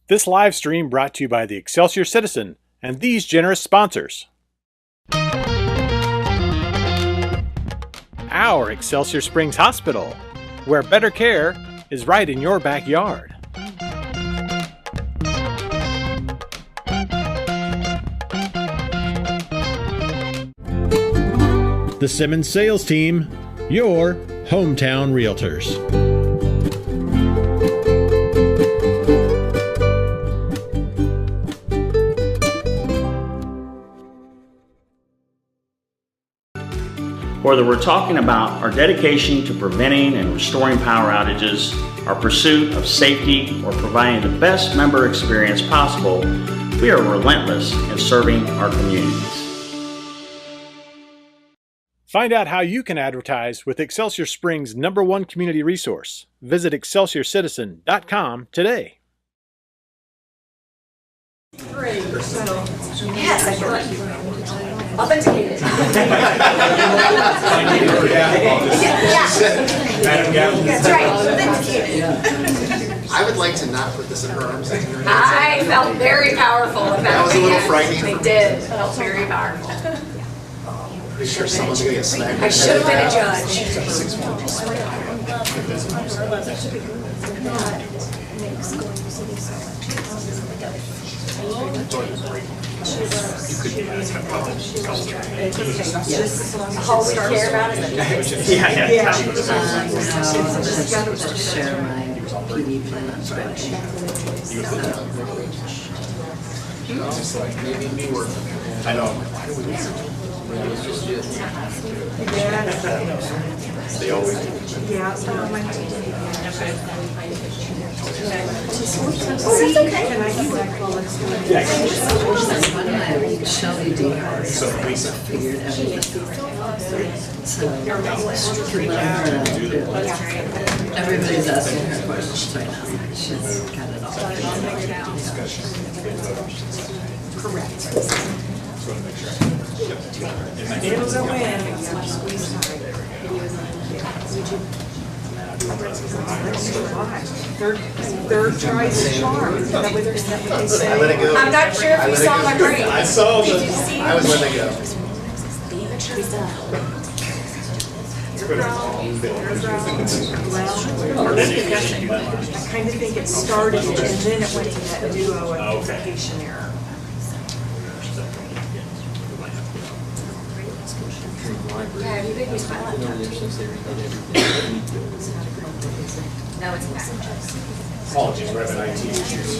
This live stream brought to you by the Excelsior Citizen and these generous sponsors. Our Excelsior Springs Hospital, where better care is right in your backyard. The Simmons Sales Team, your hometown realtors. Whether we're talking about our dedication to preventing and restoring power outages, our pursuit of safety, or providing the best member experience possible, we are relentless in serving our communities. Find out how you can advertise with Excelsior Springs' #1 community resource. Visit ExcelsiorCitizen.com today. Great. So, yes, I feel like authenticated. That's right, authenticated. I would like to not put this in her arms. I felt very powerful about that. Was a little frightening. They did. It felt very powerful. Pretty sure someone's going to get smacked. I should have been a judge. All we care about is Yeah. Share my PD plan on Friday. I know. They always do. Yeah, Shelby D. figured everything. So everybody's asking her questions right now. She's got it all figured out. correct. It'll go in, and you have to squeeze tight. Third tries the charm. Is that what they say? I let it go. I'm not sure if you saw my brain. I saw Did the. you see I was letting it go. Well, I kind of think it started and then it went to that duo identification error. Yeah, you could use my laptop. No, it's not. Apologies, we're having IT issues.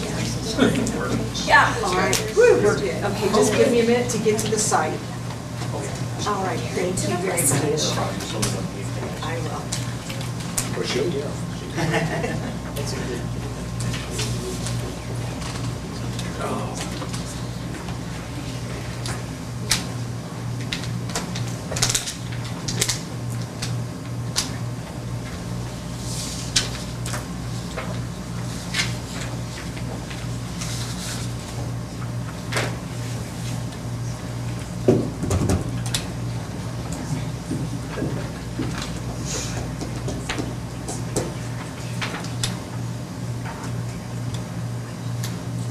Yeah. All right, woo, we're good. Okay, just give me a minute to get to the site. All right, thank you very much. I will. For sure, yeah.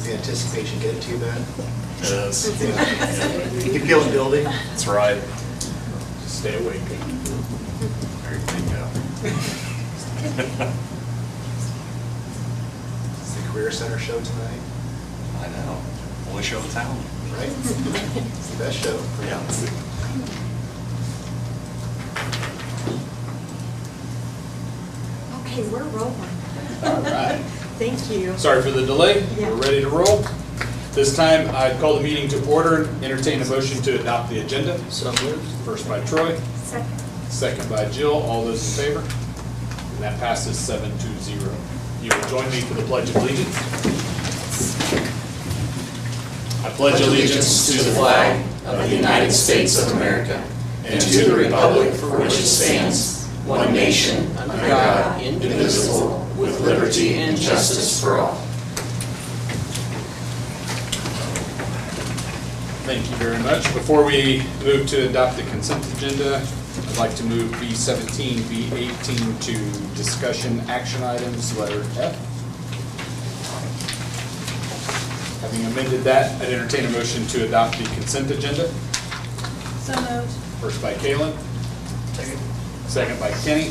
The anticipation getting too bad? It is. You can feel it building. That's right. Just stay awake. There you go. It's the Career Center show tonight, I know. Only show in town. right? It's the best show. Yeah. Okay, we're rolling. All right. Thank you. Sorry for the delay. Yeah. We're ready to roll. This time, I'd call the meeting to order, entertain a motion to adopt the agenda. So moved. First by Troy, Second. second by Jill. All those in favor? And that passes 7-0. You will join me for the Pledge of Allegiance. I pledge allegiance to the flag of the United States of America and to the republic for which it stands, one nation, under God, indivisible, with liberty and justice for all. Thank you very much. Before we move to adopt the consent agenda, I'd like to move B17, B18 to discussion action items, letter F. Having amended that, I'd entertain a motion to adopt the consent agenda. So moved. First by Kalen. Second by Kenny.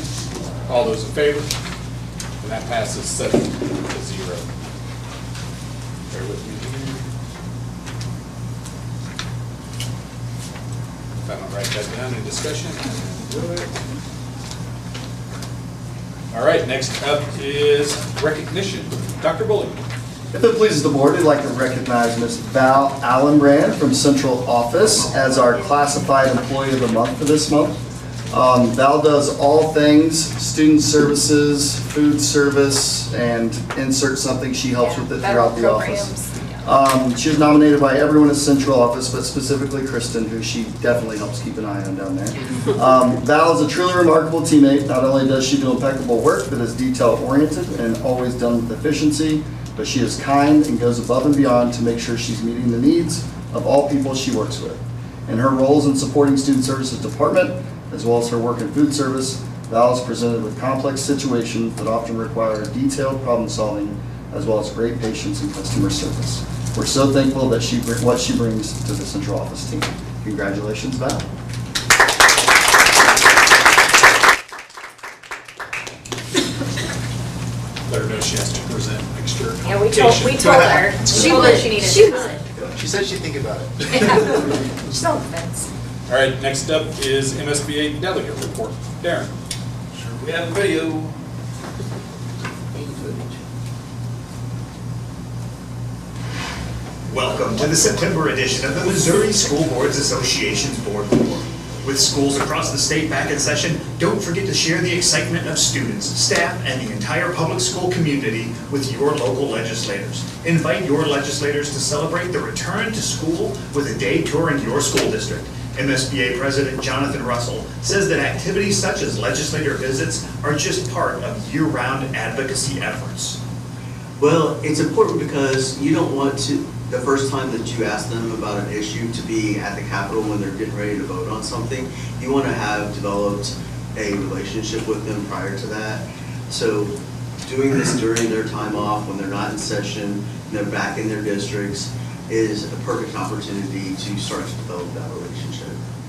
All those in favor? And that passes 7-0. Bear with me here. If I don't write that down in discussion, do it. All right, next up is recognition. Dr. Bully. If it pleases the board, I'd like to recognize Ms. Val Allenbrand from Central Office as our classified employee of the month for this month. Val does all things student services, food service, and insert something. She helps with it throughout the office. She was nominated by everyone at Central Office, but specifically Kristen, who she definitely helps keep an eye on down there. Val is a truly remarkable teammate. Not only does she do impeccable work, but is detail-oriented and always done with efficiency, but she is kind and goes above and beyond to make sure she's meeting the needs of all people she works with. In her roles in supporting Student Services Department, as well as her work in food service, Val is presented with complex situations that often require detailed problem solving, as well as great patience and customer service. We're so thankful that what she brings to the Central Office team. Congratulations, Val. Let her know she has to present next year. Yeah, we told her. She told her she needed to come. She said she'd think about it. She's on the fence. All right, next up is MSBA delegate report. Darren. Sure, we have a video. Welcome to the September edition of the Missouri School Boards Association's Board Report. With schools across the state back in session, don't forget to share the excitement of students, staff, and the entire public school community with your local legislators. Invite your legislators to celebrate the return to school with a day touring your school district. MSBA President Jonathan Russell says that activities such as legislator visits are just part of year-round advocacy efforts. Well, it's important because you don't want to, the first time that you ask them about an issue, to be at the Capitol when they're getting ready to vote on something. You want to have developed a relationship with them prior to that. So doing this during their time off, when they're not in session, and they're back in their districts, is a perfect opportunity to start to develop that relationship.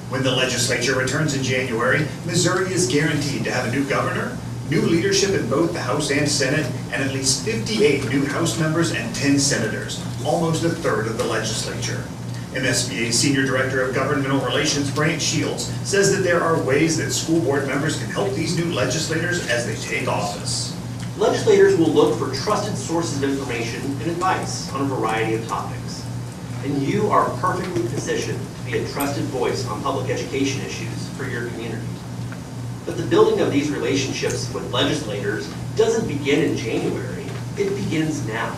When the legislature returns in January, Missouri is guaranteed to have a new governor, new leadership in both the House and Senate, and at least 58 new House members and 10 senators, almost a third of the legislature. MSBA's Senior Director of Governmental Relations, Brant Shields, says that there are ways that school board members can help these new legislators as they take office. Legislators will look for trusted sources of information and advice on a variety of topics. And you are perfectly positioned to be a trusted voice on public education issues for your community. But the building of these relationships with legislators doesn't begin in January, it begins now.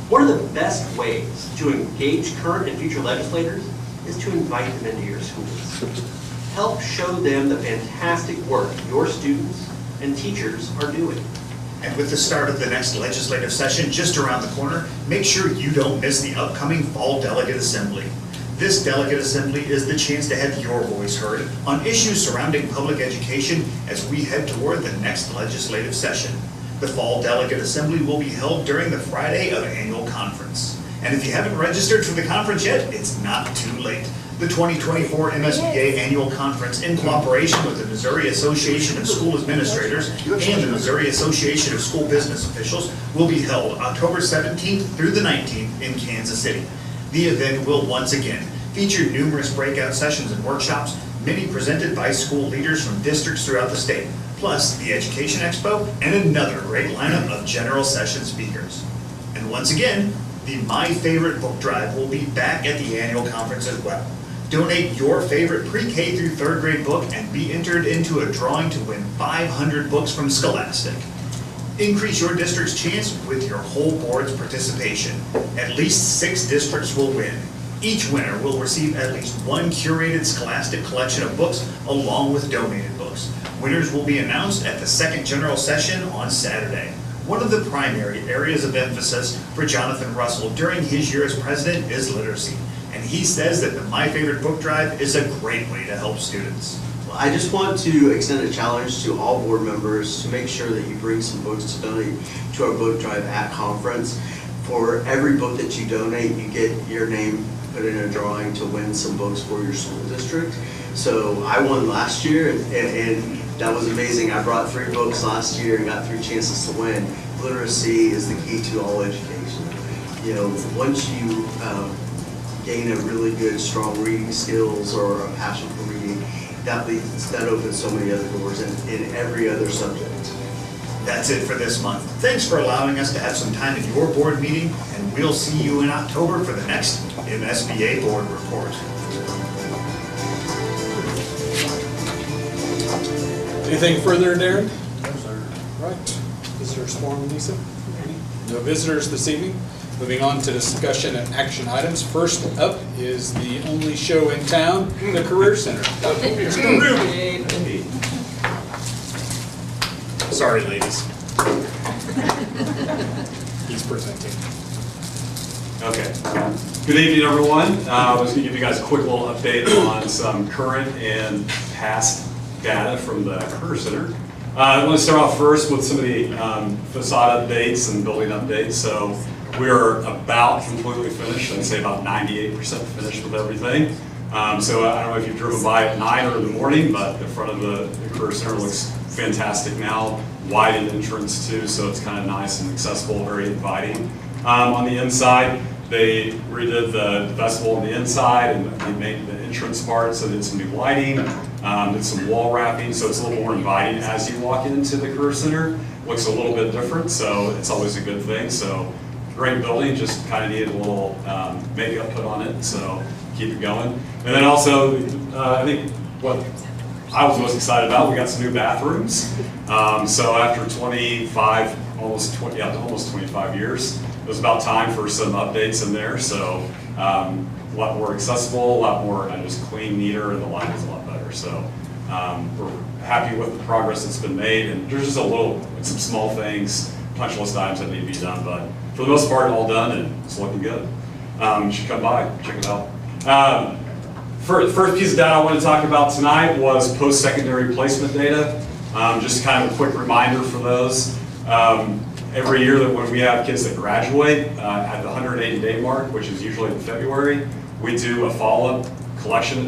One of the best ways to engage current and future legislators is to invite them into your schools. Help show them the fantastic work your students and teachers are doing. And with the start of the next legislative session just around the corner, make sure you don't miss the upcoming Fall Delegate Assembly. This Delegate Assembly is the chance to have your voice heard on issues surrounding public education as we head toward the next legislative session. The Fall Delegate Assembly will be held during the Friday of annual conference. And if you haven't registered for the conference yet, it's not too late. The 2024 MSBA Annual Conference, in cooperation with the Missouri Association of School Administrators and the Missouri Association of School Business Officials, will be held October 17th through the 19th in Kansas City. The event will once again feature numerous breakout sessions and workshops, many presented by school leaders from districts throughout the state, plus the Education Expo and another great lineup of general session speakers. And once again, the My Favorite Book Drive will be back at the annual conference as well. Donate your favorite pre-K through 3rd grade book and be entered into a drawing to win 500 books from Scholastic. Increase your district's chance with your whole board's participation. At least 6 districts will win. Each winner will receive at least one curated Scholastic collection of books along with donated books. Winners will be announced at the second general session on Saturday. One of the primary areas of emphasis for Jonathan Russell during his year as president is literacy. And he says that the My Favorite Book Drive is a great way to help students. Well, I just want to extend a challenge to all board members to make sure that you bring some books to donate to our book drive at conference. For every book that you donate, you get your name put in a drawing to win some books for your school district. So I won last year, and that was amazing. I brought 3 books last year and got 3 chances to win. Literacy is the key to all education. You know, once you gain a really good, strong reading skills or a passion for reading, that opens so many other doors in every other subject. That's it for this month. Thanks for allowing us to have some time at your board meeting, and we'll see you in October for the next MSBA board report. Anything further, Darren? No, sir. Right. Visitors forum, Lisa? No visitors this evening. Moving on to discussion and action items. First up is the only show in town, the Career Center. Sorry, ladies. He's presenting. Okay. Good evening, everyone. I was going to give you guys a quick little update on some current and past data from the Career Center. I want to start off first with some of the facade updates and building updates. So we are about completely finished. I'd say about 98% finished with everything. So I don't know if you've driven by at night or in the morning, but the front of the Career Center looks fantastic now. Widened entrance too, so it's kind of nice and accessible, very inviting. On the inside, they redid the vestibule on the inside and they made the entrance part, so they did some new lighting, did some wall wrapping, so it's a little more inviting as you walk into the Career Center. Looks a little bit different, so it's always a good thing. So great building, just kind of needed a little makeup put on it, so keep it going. And then also, I think what I was most excited about, we got some new bathrooms. So after 25, almost 25 years, it was about time for some updates in there. So a lot more accessible, a lot more just clean, neater, and the light is a lot better. So we're happy with the progress that's been made, and there's just some small things, punch list items that need to be done, but for the most part, all done, and it's looking good. You should come by, check it out. First piece of data I want to talk about tonight was post-secondary placement data. Just kind of a quick reminder for those. Every year that when we have kids that graduate at the 180-day mark, which is usually in February, we do a follow-up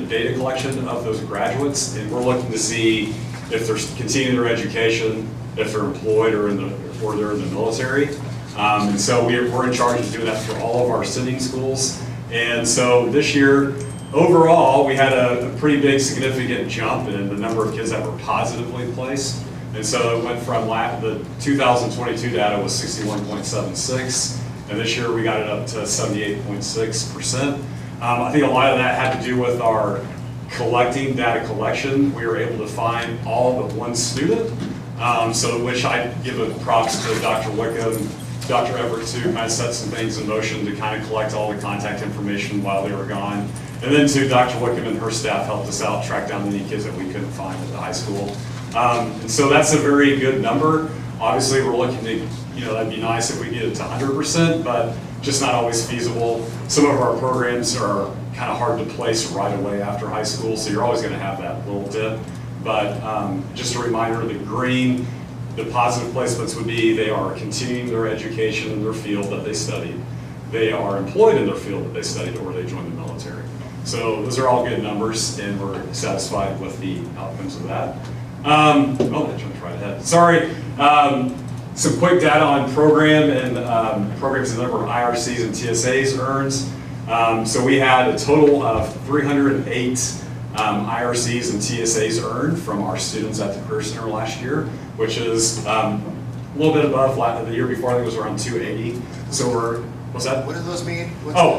data collection of those graduates, and we're looking to see if they're continuing their education, if they're employed or they're in the military. And so we're in charge of doing that for all of our sending schools. And so this year, overall, we had a pretty big significant jump in the number of kids that were positively placed. And so it went from the 2022 data was 61.76, and this year we got it up to 78.6%. I think a lot of that had to do with our data collection. We were able to find all but one student, so which I give a props to Dr. Wickham, Dr. Everett to kind of set some things in motion to kind of collect all the contact information while they were gone. And then too, Dr. Wickham and her staff helped us out, track down any kids that we couldn't find at the high school. And so that's a very good number. Obviously, we're looking to, that'd be nice if we get it to 100%, but just not always feasible. Some of our programs are kind of hard to place right away after high school, so you're always going to have that little dip. But just a reminder, the green, the positive placements would be they are continuing their education in their field that they studied. They are employed in their field that they studied, or they joined the military. So those are all good numbers, and we're satisfied with the outcomes of that. I jumped right ahead. Sorry. Some quick data on program and programs and the number of IRCs and TSAs earned. So we had a total of 308 IRCs and TSAs earned from our students at the Career Center last year, which is a little bit above the year before. I think it was around 280. So what's that? What do those mean?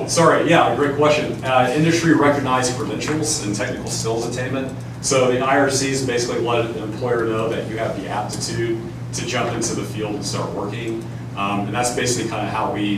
Sorry. Yeah, great question. Industry recognized credentials and technical skills attainment. So the IRCs basically let an employer know that you have the aptitude to jump into the field and start working. And that's basically kind of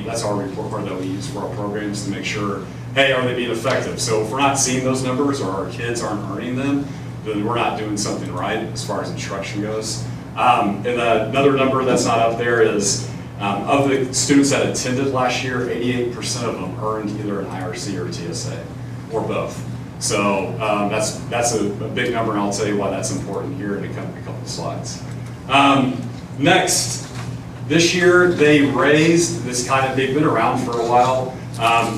that's our report card that we use for our programs to make sure, hey, are they being effective? So if we're not seeing those numbers or our kids aren't earning them, then we're not doing something right as far as instruction goes. And another number that's not up there is of the students that attended last year, 88% of them earned either an IRC or TSA, or both. So that's a big number, and I'll tell you why that's important here in a couple of slides. Next, This year, they raised this kind of, they've been around for a while.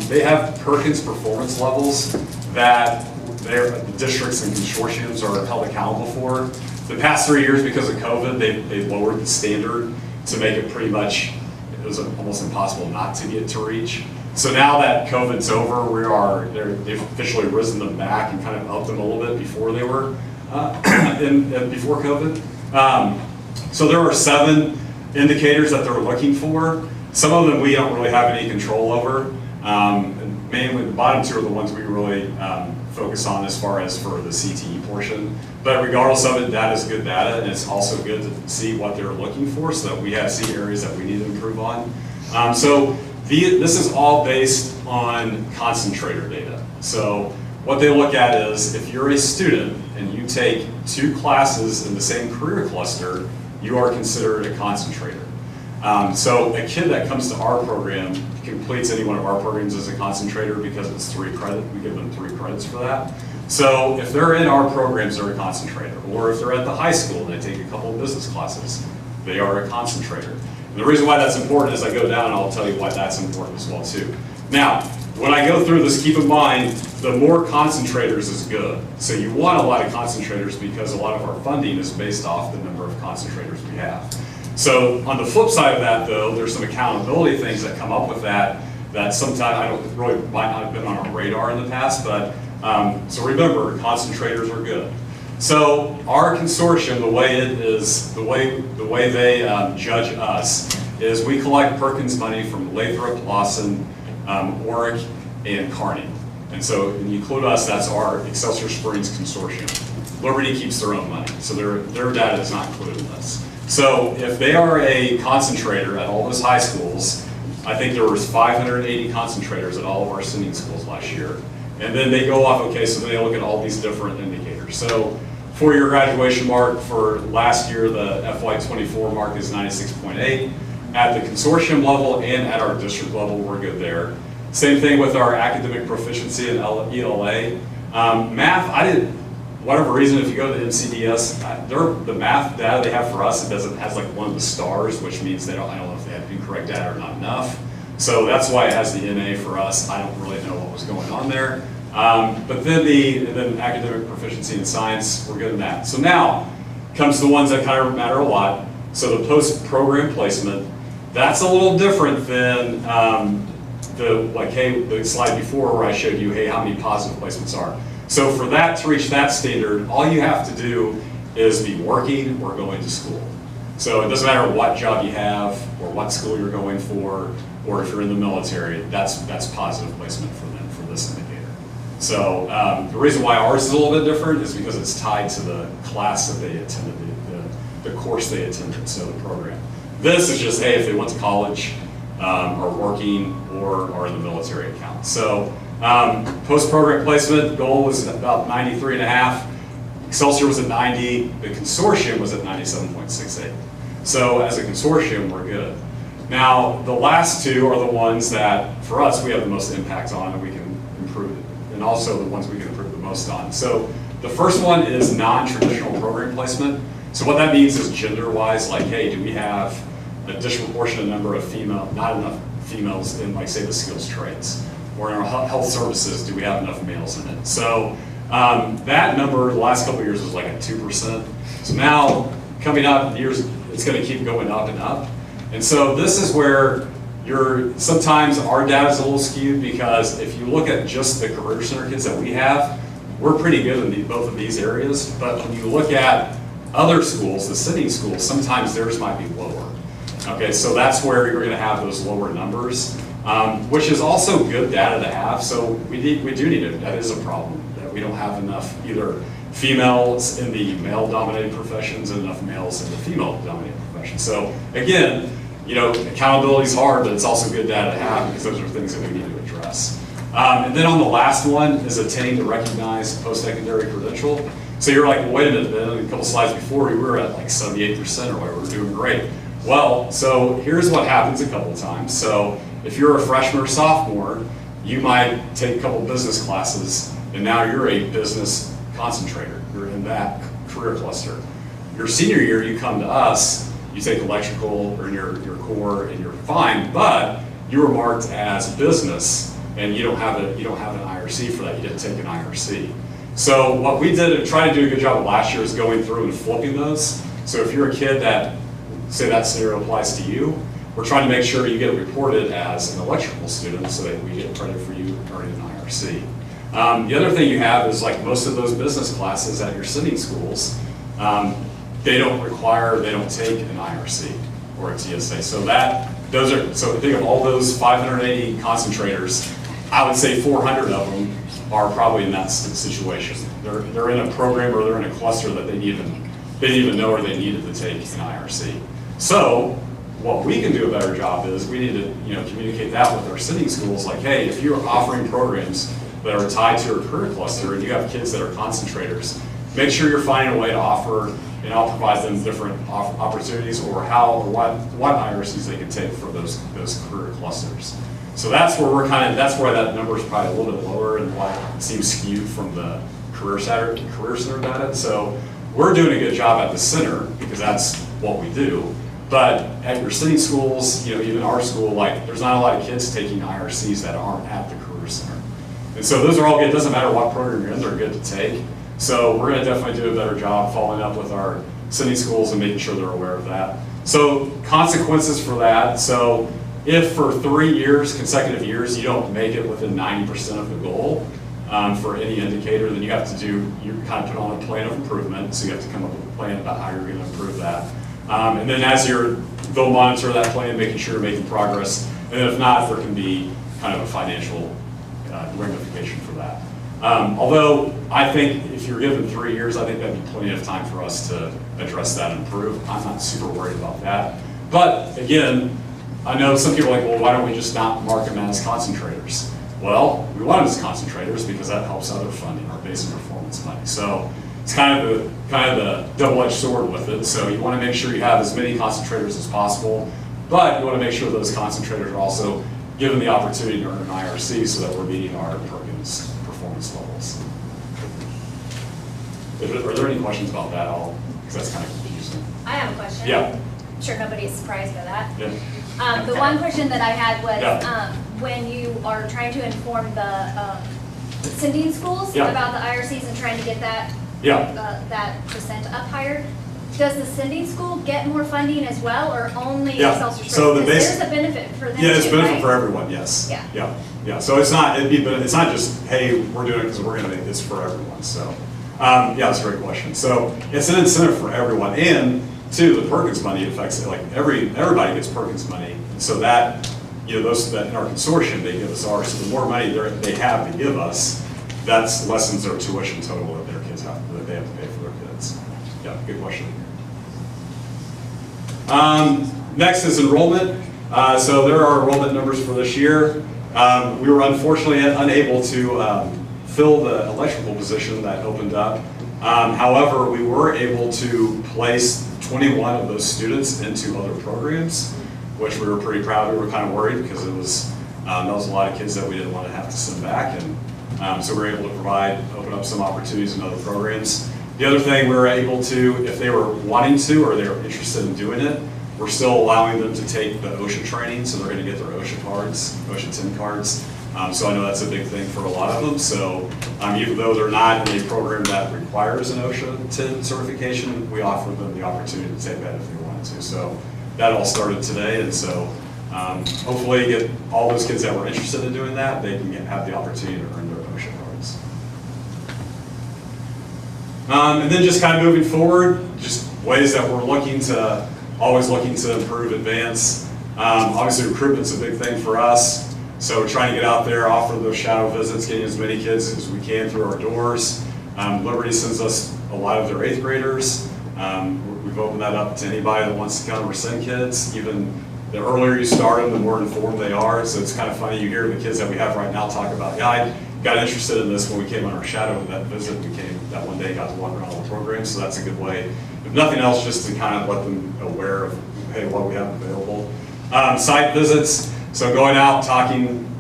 They have Perkins performance levels that the districts and consortiums are held accountable for. The past 3 years, because of COVID, they lowered the standard to make it pretty much, it was almost impossible not to get to reach. So now that COVID's over, they've officially risen them back and kind of upped them a little bit before they were, before COVID. So there are 7 indicators that they're looking for. Some of them we don't really have any control over. And mainly the bottom 2 are the ones we really focus on as far as for the CTE portion. But regardless of it, data is good data, and it's also good to see what they're looking for so that we see areas that we need to improve on. This is all based on concentrator data. So what they look at is if you're a student and you take 2 classes in the same career cluster, you are considered a concentrator. So a kid that comes to our program completes any one of our programs as a concentrator because it's 3 credit. We give them 3 credits for that. So if they're in our programs, they're a concentrator. Or if they're at the high school and they take a couple of business classes, they are a concentrator. And the reason why that's important is I go down and I'll tell you why that's important as well too. Now, when I go through this, keep in mind, the more concentrators is good. So you want a lot of concentrators because a lot of our funding is based off the number of concentrators we have. So on the flip side of that though, there's some accountability things that come up with that sometimes might not have been on our radar in the past, but so remember, concentrators are good. So our consortium, the way it is, the way they judge us is we collect Perkins money from Lathrop, Lawson, Warwick, and Kearney. And so when you include us, that's our Excelsior Springs consortium. Liberty keeps their own money, so their data is not included in this. So if they are a concentrator at all those high schools, I think there was 580 concentrators at all of our sending schools last year. And then they go off, okay, so then they look at all these different indicators. So for your graduation mark for last year, the FY24 mark is 96.8. At the consortium level and at our district level, we're good there. Same thing with our academic proficiency in ELA. Math, whatever reason, if you go to the NCDS, the math data they have for us, it has like one of the stars, which means I don't know if they have incorrect data or not enough. So that's why it has the NA for us. I don't really know what was going on there. But then academic proficiency in science, we're good in that. So now comes the ones that kind of matter a lot. So the post-program placement, that's a little different than the slide before where I showed you, hey, how many positive placements are. So for that, to reach that standard, all you have to do is be working or going to school. So it doesn't matter what job you have or what school you're going for, or if you're in the military, that's positive placement for them for this indicator. So the reason why ours is a little bit different is because it's tied to the class that they attended, the course they attended, so the program. This is just, hey, if they went to college, are working, or are in the military account. So post-program placement, the goal was about 93.5. Excelsior was at 90. The consortium was at 97.68. So as a consortium, we're good. Now, the last 2 are the ones that, for us, we have the most impact on and we can improve it, and also the ones we can improve the most on. So the first one is non-traditional program placement. So what that means is gender-wise, like, hey, do we have a disproportionate number of not enough females in, like, say, the skills trades? Or in our health services, do we have enough males in it? So that number, the last couple of years, was like at 2%. So now, coming up, years, it's going to keep going up and up. And so this is where sometimes our data is a little skewed, because if you look at just the Career Center kids that we have, we're pretty good in both of these areas. But when you look at other schools, the sitting schools, sometimes theirs might be lower. Okay, so that's where you're going to have those lower numbers, which is also good data to have. So we do need it. That is a problem, that we don't have enough either females in the male-dominated professions and enough males in the female-dominated professions. So again, accountability is hard, but it's also good data to have, because those are things that we need to address. And then on the last one is attaining the recognized post-secondary credential. So you're like, well, wait a minute, then a couple slides before we were at like 78% or whatever, we're doing great. Well, so here's what happens a couple times. So if you're a freshman or sophomore, you might take a couple business classes, and now you're a business concentrator. You're in that career cluster. Your senior year, you come to us, you take electrical or in your core and you're fine, but you were marked as business and you don't have an IRC for that. You didn't take an IRC. So what we did and tried to do a good job last year is going through and flipping those. So if you're a kid that, say that scenario applies to you, we're trying to make sure you get reported as an electrical student so that we get credit for you earning an IRC. The other thing you have is like most of those business classes at your sending schools, they don't take an IRC or a TSA. So think of all those 580 concentrators, I would say 400 of them are probably in that situation. They're in a program or they're in a cluster that they didn't even know or they needed to take an IRC. So what we can do a better job is we need to communicate that with our sending schools, like, hey, if you're offering programs that are tied to your career cluster and you have kids that are concentrators, make sure you're finding a way to offer, and I'll provide them different opportunities or what IRCs they can take for those career clusters. So that's where that's why that number is probably a little bit lower and why it seems skewed from the career center data. So we're doing a good job at the center because that's what we do. But at your sending schools, even our school, like there's not a lot of kids taking IRCs that aren't at the career center. And so those are all good. It doesn't matter what program you're in, they're good to take. So we're going to definitely do a better job following up with our sending schools and making sure they're aware of that. So consequences for that. So if for 3 consecutive years, you don't make it within 90% of the goal for any indicator, then you kind of put on a plan of improvement. So you have to come up with a plan about how you're going to improve that. And then they'll monitor that plan, making sure you're making progress. And if not, there can be kind of a financial ramification for that. Although I think if you're given 3 years, I think that'd be plenty of time for us to address that and improve. I'm not super worried about that. But again, I know some people are like, well, why don't we just not mark them as concentrators? Well, we want them as concentrators because that helps other funding, our basic performance money. So it's kind of the double-edged sword with it. So you want to make sure you have as many concentrators as possible, but you want to make sure those concentrators are also given the opportunity to earn an IRC so that we're meeting our Perkins performance levels. Are there any questions about that at all? Because that's kind of confusing. I have a question. Yeah. I'm sure nobody's surprised by that. Yeah. The one question that I had was when you are trying to inform the sending schools about the IRCs and trying to get that that percent up higher, does the sending school get more funding as well, or only Excelsior Springs? So there's a benefit for them. Yeah, there's a benefit right? for everyone. Yes. Yeah. So it's not just, hey, we're doing it because we're going to make this for everyone. So that's a great question. So it's an incentive for everyone, and too, the Perkins money affects it. Like everybody gets Perkins money, and so that those that in our consortium they give us ours. So the more money they have to give us, that lessens their tuition total that their kids have to pay for their kids. Yeah, good question. Next is enrollment. So there are enrollment numbers for this year. We were unfortunately unable to fill the electrical position that opened up. However, we were able to place 21 of those students into other programs, which we were pretty proud. We were kind of worried because that was a lot of kids that we didn't want to have to send back, and so we were able to open up some opportunities in other programs. The other thing, we were able to, if they were wanting to or they were interested in doing it, we're still allowing them to take the OSHA training, so they're going to get their OSHA cards, OSHA 10 cards. So I know that's a big thing for a lot of them. So even though they're not in a program that requires an OSHA 10 certification, we offer them the opportunity to take that if they wanted to. So that all started today, and so hopefully get all those kids that were interested in doing that, they can have the opportunity to earn their OSHA cards. And then just kind of moving forward, just ways that we're always looking to improve, advance. Obviously recruitment's a big thing for us. So we're trying to get out there, offer those shadow visits, getting as many kids as we can through our doors. Liberty sends us a lot of their 8th graders. We've opened that up to anybody that wants to come or send kids. Even the earlier you start them, the more informed they are. So it's kind of funny, you hear the kids that we have right now talk about, I got interested in this when we came on our shadow visit. We came that one day, got to walk around all the programs, so that's a good way. If nothing else, just to kind of let them aware of, hey, what we have available. Site visits, so going out,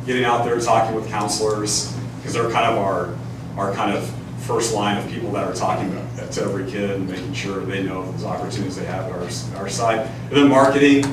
getting out there, talking with counselors, because they're kind of our kind of first line of people that are talking to every kid and making sure they know those opportunities they have at our site. And then marketing,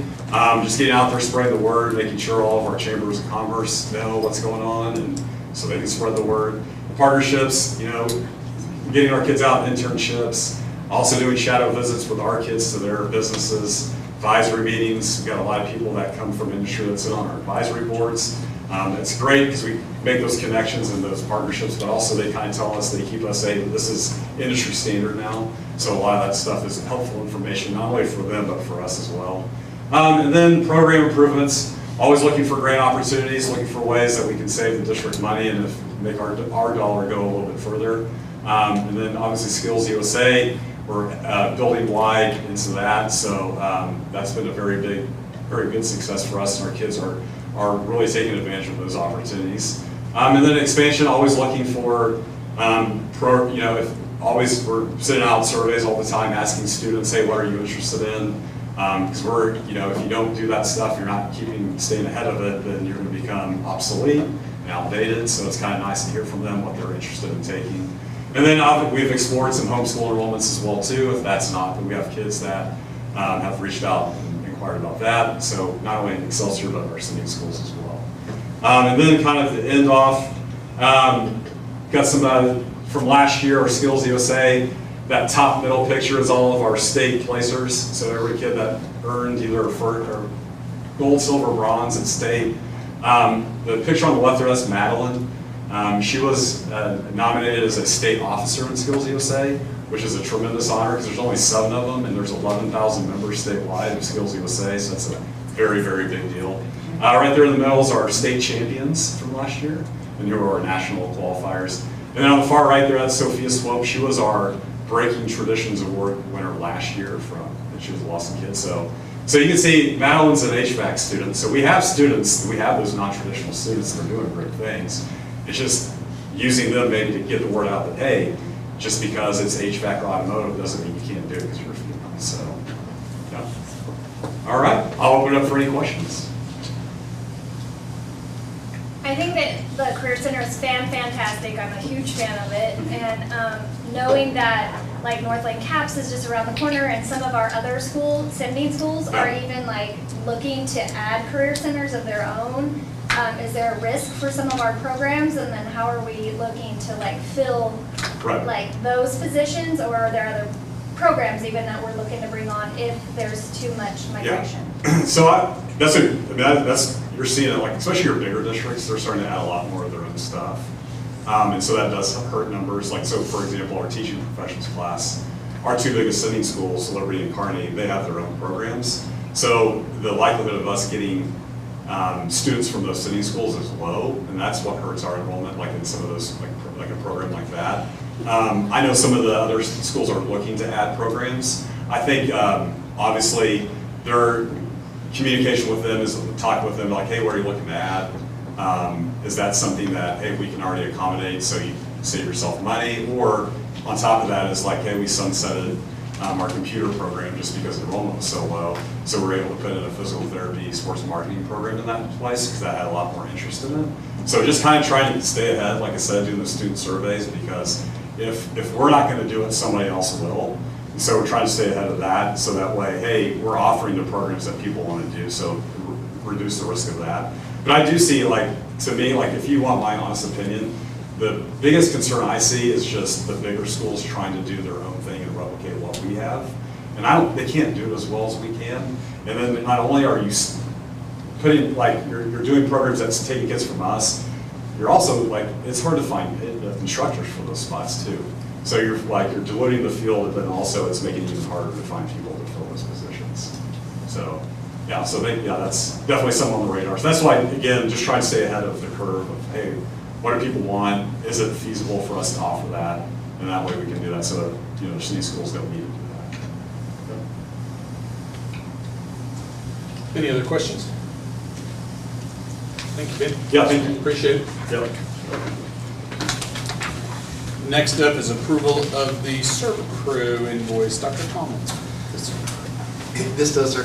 just getting out there, spreading the word, making sure all of our chambers of commerce know what's going on, and so they can spread the word. Partnerships, getting our kids out in internships, also doing shadow visits with our kids to their businesses, advisory meetings. We've got a lot of people that come from industry that sit on our advisory boards. It's great because we make those connections and those partnerships, but also they kind of tell us, they keep us saying this is industry standard now. So a lot of that stuff is helpful information, not only for them, but for us as well. And then program improvements, always looking for grant opportunities, looking for ways that we can save the district money and make our dollar go a little bit further. And then obviously Skills USA, we're building wide into that. So that's been a very good success for us, and our kids are really taking advantage of those opportunities. And then expansion, always looking for, always we're sending out surveys all the time, asking students, hey, what are you interested in? Because we're, if you don't do that stuff, you're not staying ahead of it, then you're going to become obsolete and outdated. So it's kind of nice to hear from them what they're interested in taking. And then we've explored some homeschool enrollments as well too. If that's not, but we have kids that have reached out and inquired about that. So not only in Excelsior, but our sending schools as well. And then kind of to end off, got some from last year, our Skills USA. That top middle picture is all of our state placers. So every kid that earned either or gold, silver, bronze at state. The picture on the left there, that's Madeline. She was nominated as a state officer in Skills USA, which is a tremendous honor because there's only 7 of them and there's 11,000 members statewide of Skills USA, so that's a very, very big deal. Right there in the middle is our state champions from last year, and here are our national qualifiers. And then on the far right there, that's Sophia Swope. She was our Breaking Traditions Award winner last year and she was a Lawson kid. So you can see Madeline's an HVAC student. So we have students, we have those non-traditional students that are doing great things. It's just using them maybe to get the word out that, hey, just because it's HVAC or automotive doesn't mean you can't do it because you're a female. So, yeah. All right, I'll open it up for any questions. I think that the Career Center is fantastic. I'm a huge fan of it. And knowing that like North Lake Caps is just around the corner and some of our other sending schools are even like looking to add career centers of their own. Is there a risk for some of our programs, and then how are we looking to like fill like those positions, or are there other programs even that we're looking to bring on if there's too much migration? Yeah. So that's you're seeing it like, especially your bigger districts, they're starting to add a lot more of their own stuff, and so that does hurt numbers. Like so, for example, our teaching professions class, our 2 biggest sending schools, Liberty and Kearney, they have their own programs. So the likelihood of us getting students from those sending schools is low, and that's what hurts our enrollment, like in some of those, like a program like that. I know some of the other schools are looking to add programs. I think obviously their communication with them is talk with them like, hey, what are you looking to add? Is that something that, hey, we can already accommodate so you save yourself money? Or on top of that is like, hey, we sunsetted our computer program just because enrollment was so low. So we're able to put in a physical therapy, sports marketing program in that place because that had a lot more interest in it. So just kind of trying to stay ahead, like I said, doing the student surveys, because if we're not going to do it, somebody else will. And so we're trying to stay ahead of that so that way, hey, we're offering the programs that people want to do, so reduce the risk of that. But I do see, like, to me, like if you want my honest opinion, the biggest concern I see is just the bigger schools trying to do their own thing and replicate what we have. And they can't do it as well as we can. And then not only are you putting, like, you're doing programs that's taking kids from us, you're also, like, it's hard to find instructors for those spots too. So you're diluting the field, but then also it's making it even harder to find people to fill those positions. So, yeah, that's definitely something on the radar. So that's why, again, just trying to stay ahead of the curve of, hey, what do people want? Is it feasible for us to offer that? And that way we can do that so that, these schools don't need to do that. Any other questions? Thank you, Ben. Yeah, thank you. Appreciate it. Yep. Next up is approval of the server crew invoice. Dr. Collins. This does, sir.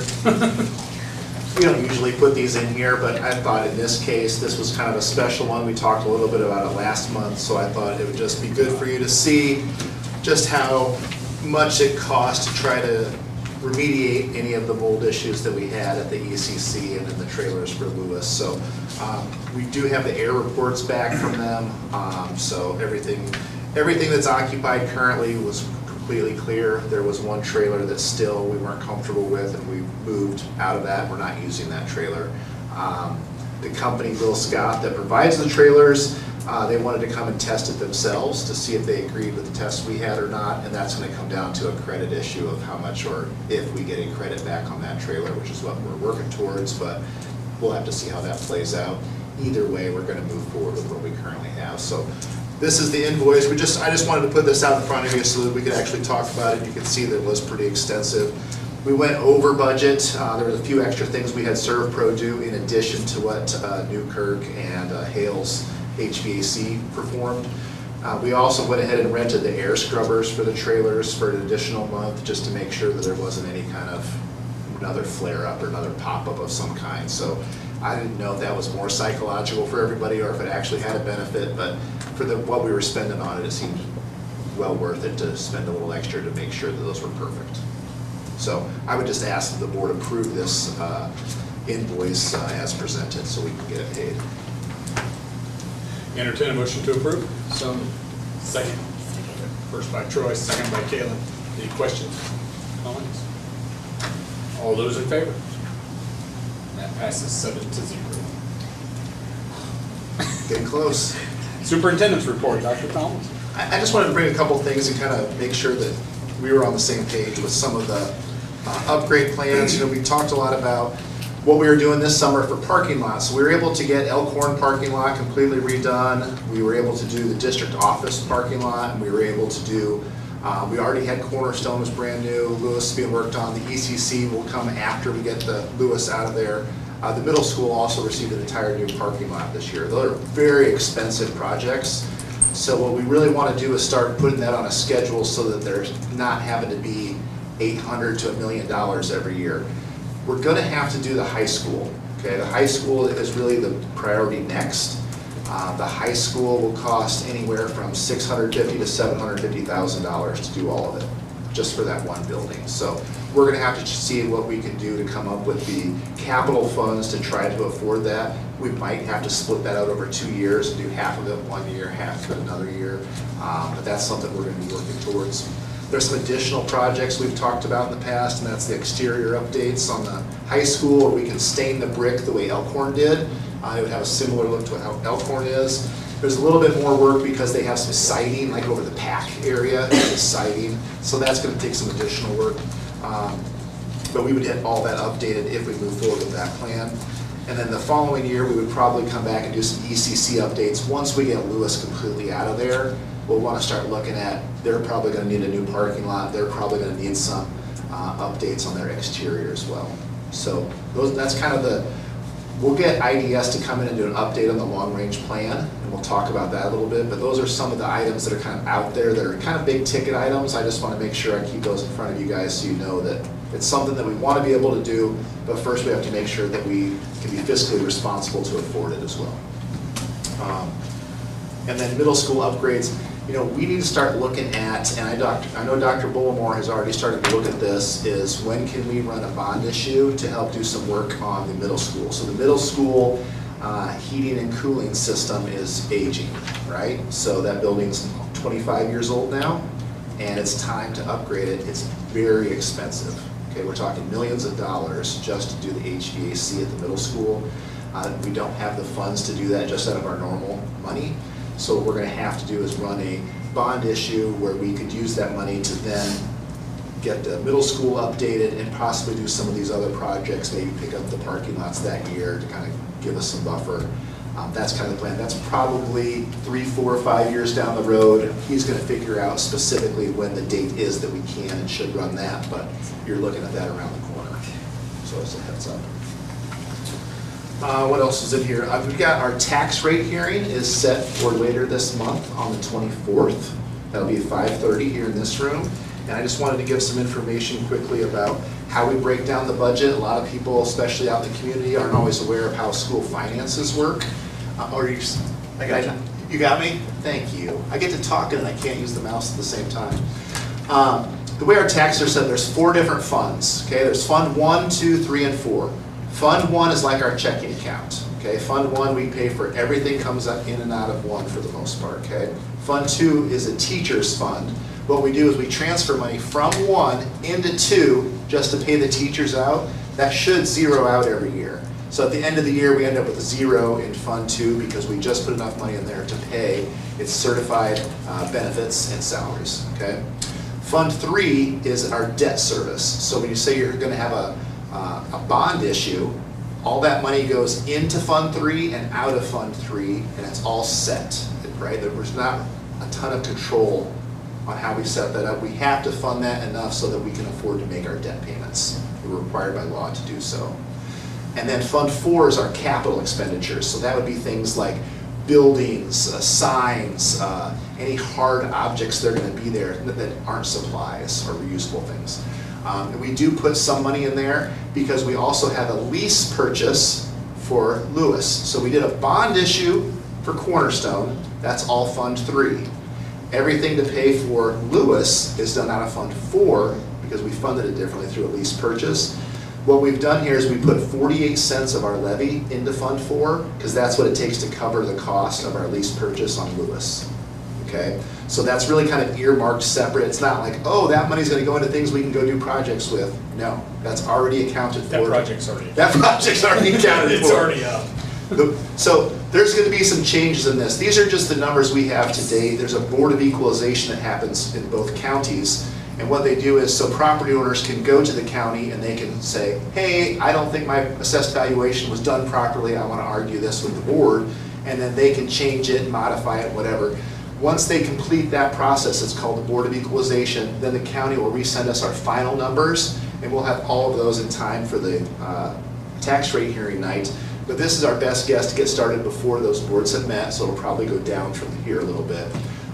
We don't usually put these in here, but I thought in this case, this was kind of a special one. We talked a little bit about it last month, so I thought it would just be good for you to see just how much it cost to try to remediate any of the mold issues that we had at the ECC and in the trailers for Lewis. So we do have the air reports back from them. So everything that's occupied currently was completely clear. There was one trailer that still we weren't comfortable with, and we moved out of that. We're not using that trailer. The company, Bill Scott, that provides the trailers, they wanted to come and test it themselves to see if they agreed with the test we had or not, and that's going to come down to a credit issue of how much or if we get a credit back on that trailer, which is what we're working towards, but we'll have to see how that plays out. Either way, we're going to move forward with what we currently have. So this is the invoice. I just wanted to put this out in front of you so that we could actually talk about it. You can see that it was pretty extensive. We went over budget. There were a few extra things we had ServPro do in addition to what Newkirk and Hales HVAC performed. We also went ahead and rented the air scrubbers for the trailers for an additional month just to make sure that there wasn't any kind of another flare-up or another pop-up of some kind. So I didn't know if that was more psychological for everybody or if it actually had a benefit, but for what we were spending on it, it seemed well worth it to spend a little extra to make sure that those were perfect. So I would just ask that the board approve this invoice as presented so we can get it paid. Entertain a motion to approve. So second. First by Troy, second by Kalen. Any questions, comments? All those in favor? That passes 7-0. Getting close. Superintendent's report, Dr. Collins. I just wanted to bring a couple things and kind of make sure that we were on the same page with some of the upgrade plans. You know, we talked a lot about what we were doing this summer for parking lots. So we were able to get Elkhorn parking lot completely redone. We were able to do the district office parking lot, and we were able to do, we already had Cornerstone was brand new, Lewis being worked on. The ECC will come after we get the Lewis out of there. The middle school also received an entire new parking lot this year. Those are very expensive projects. So what we really want to do is start putting that on a schedule so that there's not having to be $800,000 to $1 million every year. We're going to have to do the high school. Okay, the high school is really the priority next. The high school will cost anywhere from $650,000 to $750,000 to do all of it, just for that one building. So we're going to have to see what we can do to come up with the capital funds to try to afford that. We might have to split that out over 2 years and do half of it one year, half of it another year. But that's something we're going to be working towards. There's some additional projects we've talked about in the past, and that's the exterior updates on the high school, where we can stain the brick the way Elkhorn did. It would have a similar look to how Elkhorn is. There's a little bit more work because they have some siding, like over the pack area, the siding. So that's going to take some additional work. But we would get all that updated if we move forward with that plan. And then the following year, we would probably come back and do some ECC updates. Once we get Lewis completely out of there, we'll want to start looking at, they're probably going to need a new parking lot. They're probably going to need some updates on their exterior as well. So that's kind of the, we'll get IDS to come in and do an update on the long-range plan, and we'll talk about that a little bit, but those are some of the items that are kind of out there that are kind of big ticket items. I just want to make sure I keep those in front of you guys so you know that it's something that we want to be able to do, but first we have to make sure that we can be fiscally responsible to afford it as well. And then middle school upgrades, you know, we need to start looking at, and I know Dr. Bullimore has already started to look at this, is when can we run a bond issue to help do some work on the middle school. So the middle school heating and cooling system is aging, right? So that building's 25 years old now, and it's time to upgrade it. It's very expensive. Okay, we're talking millions of dollars just to do the HVAC at the middle school. We don't have the funds to do that just out of our normal money. So what we're going to have to do is run a bond issue where we could use that money to then get the middle school updated and possibly do some of these other projects, maybe pick up the parking lots that year to kind of give us some buffer. That's kind of the plan. That's probably 3, 4, 5 years down the road. He's going to figure out specifically when the date is that we can and should run that, but you're looking at that around the corner. So as a heads up. What else is in here? We've got our tax rate hearing is set for later this month on the 24th. That'll be at 5:30 here in this room. And I just wanted to give some information quickly about how we break down the budget. A lot of people, especially out in the community, aren't always aware of how school finances work. You got me? Thank you. I get to talk and I can't use the mouse at the same time. the way our taxes are set, there's 4 different funds, okay? There's Fund 1, 2, 3, and 4. Fund 1 is like our checking account, okay? Fund 1, we pay for everything comes up in and out of 1 for the most part, okay? Fund 2 is a teacher's fund. What we do is we transfer money from 1 into 2 just to pay the teachers out. That should zero out every year. So at the end of the year, we end up with a 0 in Fund 2 because we just put enough money in there to pay its certified benefits and salaries, okay? Fund 3 is our debt service. So when you say you're going to have a bond issue, all that money goes into Fund 3 and out of Fund 3, and it's all set, right? There's not a ton of control on how we set that up. We have to fund that enough so that we can afford to make our debt payments. We're required by law to do so. And then Fund 4 is our capital expenditures. So that would be things like buildings, signs, any hard objects that are going to be there that aren't supplies or reusable things. And we do put some money in there because we also have a lease purchase for Lewis. So we did a bond issue for Cornerstone. That's all Fund 3. Everything to pay for Lewis is done out of Fund 4 because we funded it differently through a lease purchase. What we've done here is we put 48 cents of our levy into Fund 4 because that's what it takes to cover the cost of our lease purchase on Lewis. Okay, so that's really kind of earmarked separate. It's not like, oh, that money's going to go into things we can go do projects with. No, that's already accounted for. That project's already accounted it's for. already up. So there's going to be some changes in this. These are just the numbers we have today. There's a Board of Equalization that happens in both counties. And what they do is so property owners can go to the county and they can say, hey, I don't think my assessed valuation was done properly. I want to argue this with the board. And then they can change it, modify it, whatever. Once they complete that process, it's called the Board of Equalization, then the county will resend us our final numbers, and we'll have all of those in time for the tax rate hearing night. But this is our best guess to get started before those boards have met, so it'll probably go down from here a little bit.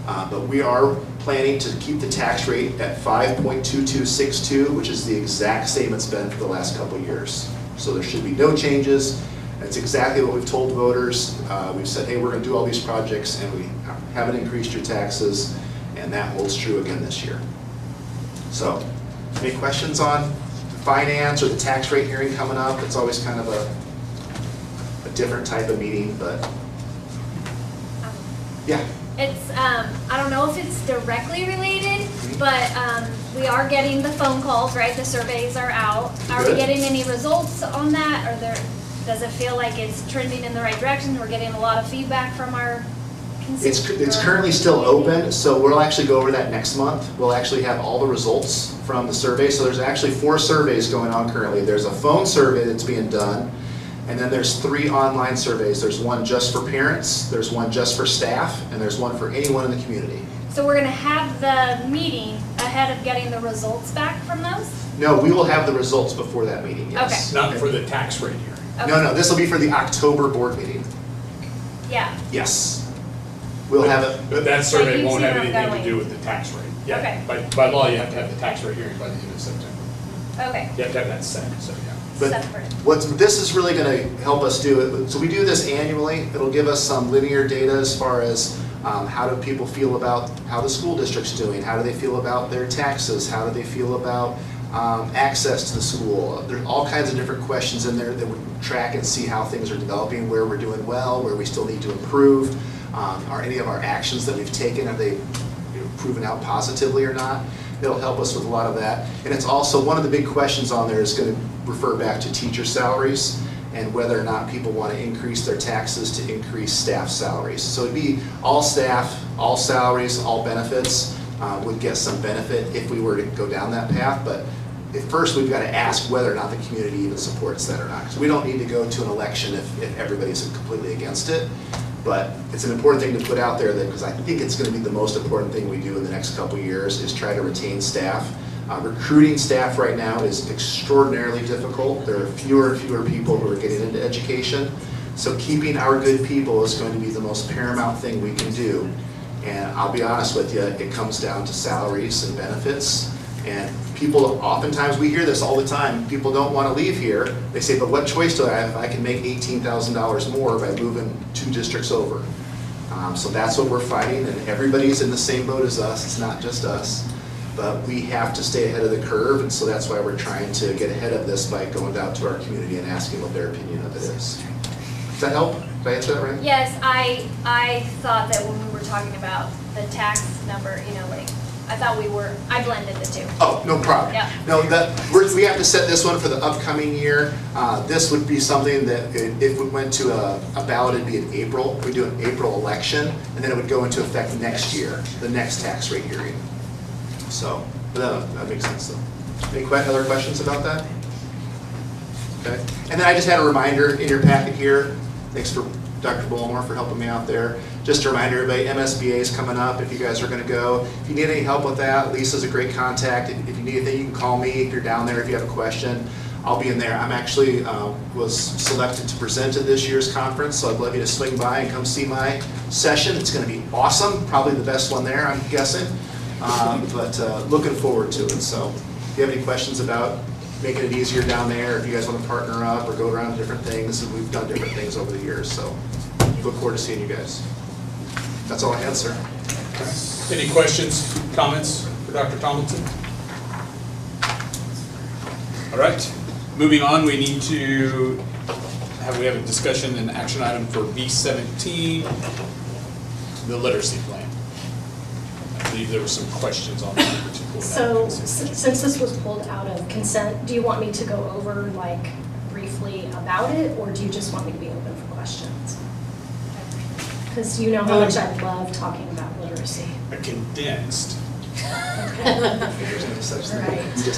But we are planning to keep the tax rate at 5.2262, which is the exact same it's been for the last couple of years. So there should be no changes. That's exactly what we've told voters. We've said, hey, we're going to do all these projects, and we haven't increased your taxes, and that holds true again this year. So, any questions on finance or the tax rate hearing coming up? It's always kind of a different type of meeting, but yeah. It's, I don't know if it's directly related, but we are getting the phone calls, right? The surveys are out. Are we getting any results on that? Does it feel like it's trending in the right direction? We're getting a lot of feedback from our consumers. It's currently still open, so we'll actually go over that next month. We'll actually have all the results from the survey. So there's actually 4 surveys going on currently. There's a phone survey that's being done, and then there's 3 online surveys. There's one just for parents, there's one just for staff, and there's one for anyone in the community. So we're going to have the meeting ahead of getting the results back from those? No, we will have the results before that meeting, yes. Okay. Not for the tax rate hearing. Okay. No, this will be for the October board meeting. Yeah. Yes. We'll have it. But that survey you won't see have where I'm anything to going. do with the tax rate. Yeah. Okay. By law, you have to have the tax rate hearing by the end of September. Okay. You have to have that set, so yeah. But this is really going to help us do it. So we do this annually. It'll give us some linear data as far as how do people feel about how the school district's doing, how do they feel about their taxes, how do they feel about access to the school. There's all kinds of different questions in there that we track and see how things are developing, where we're doing well, where we still need to improve. Are any of our actions that we've taken, have they proven out positively or not? It'll help us with a lot of that. And it's also, one of the big questions on there is going to refer back to teacher salaries and whether or not people want to increase their taxes to increase staff salaries. So it'd be all staff, all salaries, all benefits would get some benefit if we were to go down that path. But at first we've got to ask whether or not the community even supports that or not. Because we don't need to go to an election if everybody's completely against it. But it's an important thing to put out there, because I think it's going to be the most important thing we do in the next couple of years is try to retain staff. Recruiting staff right now is extraordinarily difficult. There are fewer and fewer people who are getting into education. So keeping our good people is going to be the most paramount thing we can do. And I'll be honest with you, it comes down to salaries and benefits. And people, oftentimes we hear this all the time, people don't want to leave here. They say, but what choice do I have if I can make $18,000 more by moving 2 districts over? So that's what we're fighting, and everybody's in the same boat as us. It's not just us. but we have to stay ahead of the curve, and so that's why we're trying to get ahead of this by going out to our community and asking what their opinion of it is. Does that help? Did I answer that right? Yes, I thought that when we were talking about the tax number, you know, like, I blended the two. Oh, no problem. Yeah. No, we have to set this one for the upcoming year. This would be something that if we went to a ballot, it'd be in April. We do an April election, and then it would go into effect next year, the next tax rate hearing. So, but that makes sense though. Any other questions about that? Okay. And then I just had a reminder in your packet here. Thanks for Dr. Bullimore for helping me out there. Just to remind everybody, MSBA is coming up if you guys are going to go. If you need any help with that, Lisa's a great contact. If you need anything, you can call me if you're down there, if you have a question. I'll be in there. I'm actually was selected to present at this year's conference, so I'd love you to swing by and come see my session. It's going to be awesome, probably the best one there, I'm guessing. But looking forward to it. So if you have any questions about making it easier down there, if you guys want to partner up or go around different things, we've done different things over the years. So look forward to seeing you guys. That's all I had, sir. Any questions, comments for Dr. Tomlinson? All right, moving on, we need to have a discussion and action item for B17, the literacy plan. I believe there were some questions on that particular. So since this was pulled out of consent, do you want me to go over like briefly about it, or do you just want me to be open for questions? Because you know how much I love talking about literacy. A condensed. Right.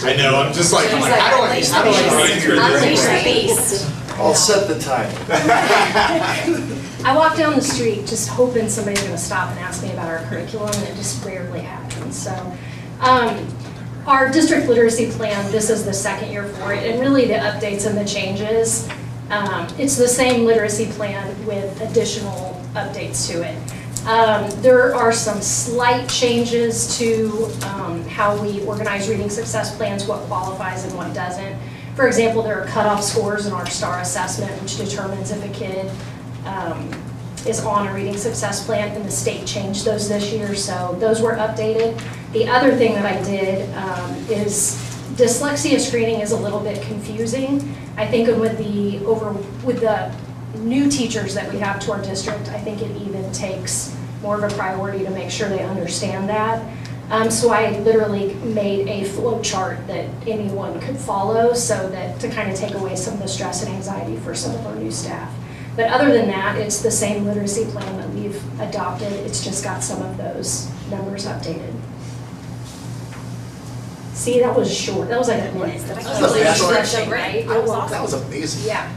I know, I'm just like, how do I Unleash the beast. I'll set the time. I walk down the street just hoping somebody's going to stop and ask me about our curriculum, and it just rarely happens. So our district literacy plan, this is the second year for it, and really the updates and the changes, it's the same literacy plan with additional updates to it. There are some slight changes to how we organize reading success plans, what qualifies and what doesn't. For example, there are cutoff scores in our STAR assessment, which determines if a kid is on a reading success plan, and the state changed those this year, so those were updated. The other thing that I did is dyslexia screening is a little bit confusing. I think with the new teachers that we have to our district, I think it even takes more of a priority to make sure they understand that. So I literally made a flow chart that anyone could follow, so that to kind of take away some of the stress and anxiety for some of our new staff. But other than that, it's the same literacy plan that we've adopted. It's just got some of those numbers updated. See, that was short. That was like a minute. That was Right? Right? That was amazing. Yeah.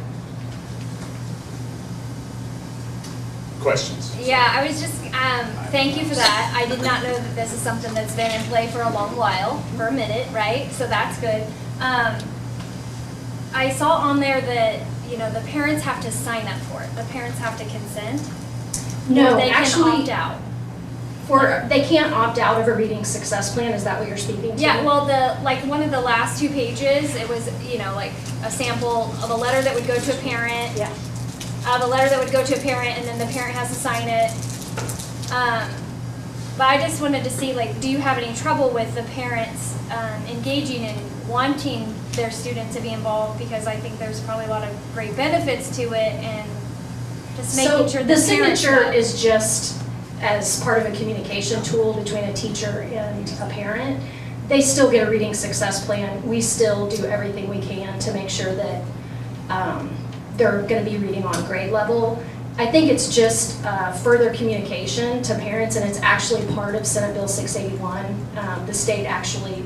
Questions? Yeah, I was just, thank you for that. I did not know that this is something that's been in play for a long while, for a minute, right? So that's good. I saw on there that, you know, the parents have to sign up for it. The parents have to consent. No, or they actually, can opt out. They can't opt out of a reading success plan. Is that what you're speaking to? Yeah, well, one of the last 2 pages, it was, you know, like a sample of a letter that would go to a parent. Yeah. The letter that would go to a parent, and then the parent has to sign it. But I just wanted to see, like, do you have any trouble with the parents engaging and wanting their student to be involved? Because I think there's probably a lot of great benefits to it, and just making sure the signature is just as part of a communication tool between a teacher and a parent. They still get a reading success plan. We still do everything we can to make sure that they're going to be reading on grade level. I think it's just further communication to parents, and it's actually part of Senate Bill 681. The state actually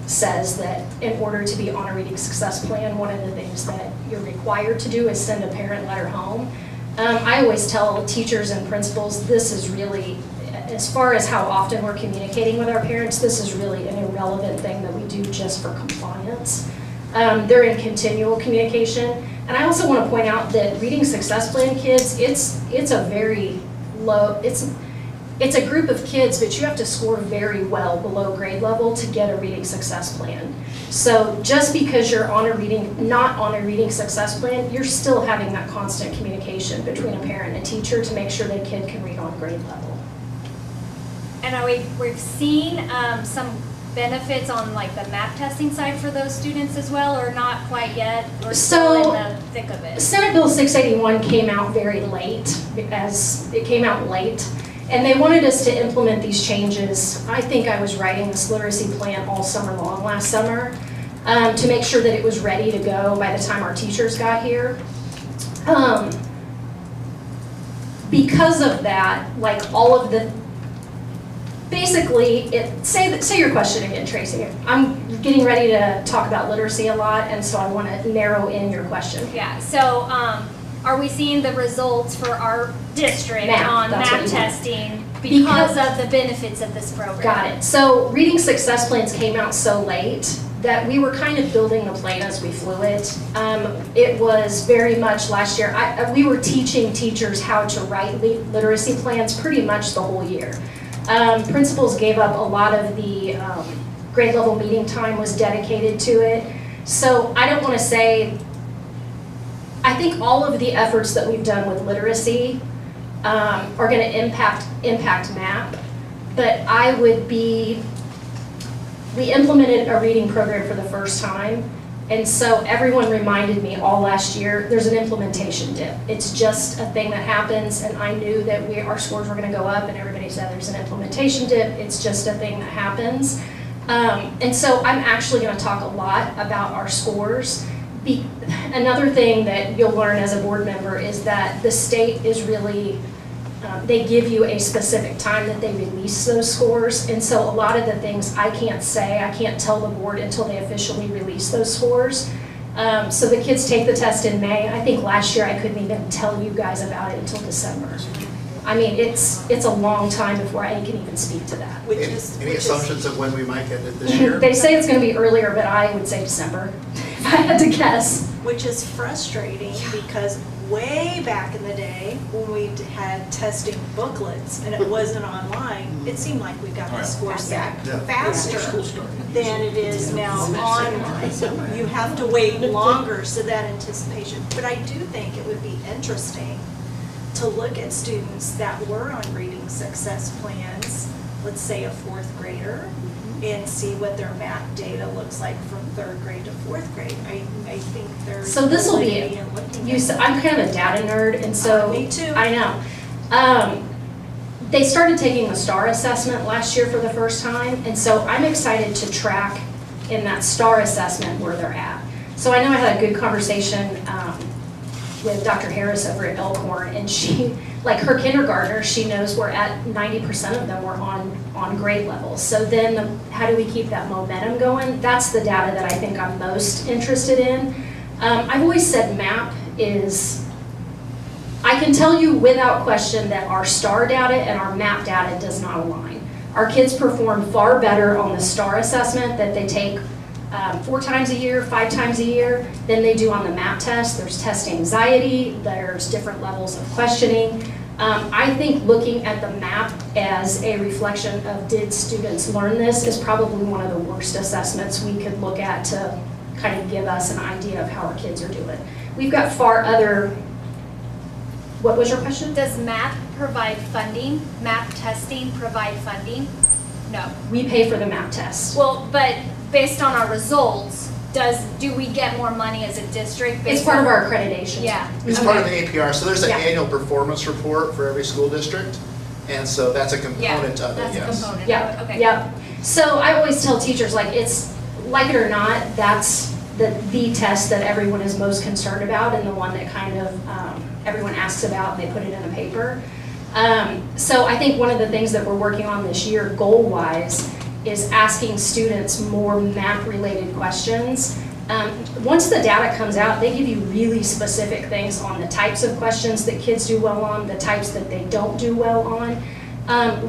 says that in order to be on a reading success plan, one of the things that you're required to do is send a parent letter home. I always tell teachers and principals, this is really, as far as how often we're communicating with our parents, this is really an irrelevant thing that we do just for compliance. They're in continual communication. And I also want to point out that reading success plan kids, it's a very low, it's a group of kids, but you have to score very well below grade level to get a reading success plan. So just because you're not on a reading success plan, you're still having that constant communication between a parent and a teacher to make sure that kid can read on grade level. And we've seen some benefits on like the map testing side for those students as well, or not quite yet? Or So, still in the thick of it? Senate Bill 681 came out very late, as it came out late, and they wanted us to implement these changes. I think I was writing this literacy plan all summer long last summer to make sure that it was ready to go by the time our teachers got here. Because of that, like all of the, basically, say your question again, Tracy. I'm getting ready to talk about literacy a lot, and so I want to narrow in your question. Yeah, so are we seeing the results for our district on map testing because of the benefits of this program? Got it. So reading success plans came out so late that we were kind of building the plan as we flew it. It was very much last year, we were teaching teachers how to write literacy plans pretty much the whole year. Principals gave up a lot of the grade level meeting time was dedicated to it. So I don't want to say, I think all of the efforts that we've done with literacy are going to impact MAP, but I would be, we implemented a reading program for the first time, and so everyone reminded me all last year, there's an implementation dip. It's just a thing that happens, and I knew that our scores were going to go up, and everybody said there's an implementation dip. It's just a thing that happens. And so I'm actually going to talk a lot about our scores. Another thing that you'll learn as a board member is that the state is really, they give you a specific time that they release those scores, and so a lot of the things I can't tell the board until they officially release those scores. So the kids take the test in May. I think last year I couldn't even tell you guys about it until December. I mean, it's a long time before I can even speak to that. Any assumptions of when we might get it this year? They say it's going to be earlier, but I would say December, if I had to guess. Which is frustrating because way back in the day when we had testing booklets and it wasn't online, it seemed like we got the scores back faster than it is now online. You have to wait longer, so that anticipation. But I do think it would be interesting to look at students that were on reading success plans, let's say a fourth grader, and see what their math data looks like from third grade to fourth grade. I think there's so this will be I'm kind of a data nerd, and so me too. I know. They started taking the STAR assessment last year for the first time, and so I'm excited to track in that STAR assessment where they're at. So I know I had a good conversation with Dr. Harris over at Elkhorn, and she, like her kindergartners, she knows we're at 90% of them were on grade levels. So then how do we keep that momentum going? That's the data that I think I'm most interested in. I've always said MAP is, I can tell you without question that our STAR data and our MAP data does not align. Our kids perform far better on the STAR assessment that they take 4 times a year, 5 times a year, than they do on the MAP test. There's test anxiety, there's different levels of questioning. I think looking at the MAP as a reflection of did students learn this is probably one of the worst assessments we could look at to kind of give us an idea of how our kids are doing. We've got far other, what was your question? Does MAP provide funding? MAP testing provide funding? No. We pay for the MAP test. Well, but based on our results, do we get more money as a district? It's part of our accreditation. Yeah. It's part of the APR. So there's an annual performance report for every school district, and so that's a component of it. That's a component. Yeah. Okay. Yeah. So I always tell teachers, like, it's like it or not, that's the test that everyone is most concerned about, and the one that kind of everyone asks about, and they put it in a paper. So I think one of the things that we're working on this year, goal-wise, is asking students more MAP-related questions. Once the data comes out, they give you really specific things on the types of questions that kids do well on, the types that they don't do well on.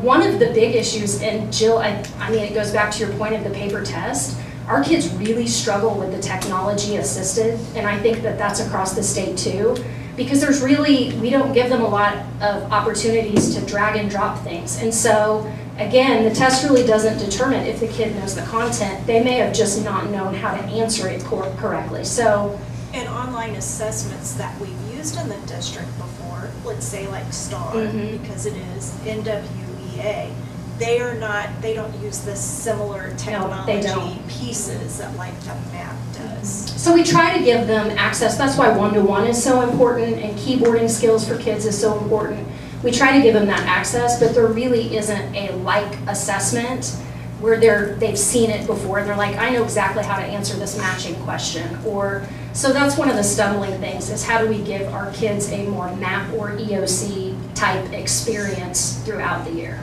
One of the big issues, and Jill, I mean, it goes back to your point of the paper test, our kids really struggle with the technology assisted, and I think that that's across the state too, because there's really, we don't give them a lot of opportunities to drag and drop things. And so, again, the test really doesn't determine if the kid knows the content. They may have just not known how to answer it correctly. So, and online assessments that we've used in the district before, let's say like STAR, because it is NWEA, they don't use the similar technology don't. pieces that like the map does. So we try to give them access. That's why one-to-one is so important, and keyboarding skills for kids is so important. We try to give them that access, but there really isn't a like assessment where they've seen it before and they're like, I know exactly how to answer this matching question. Or so that's one of the stumbling things, is how do we give our kids a more MAP or EOC type experience throughout the year.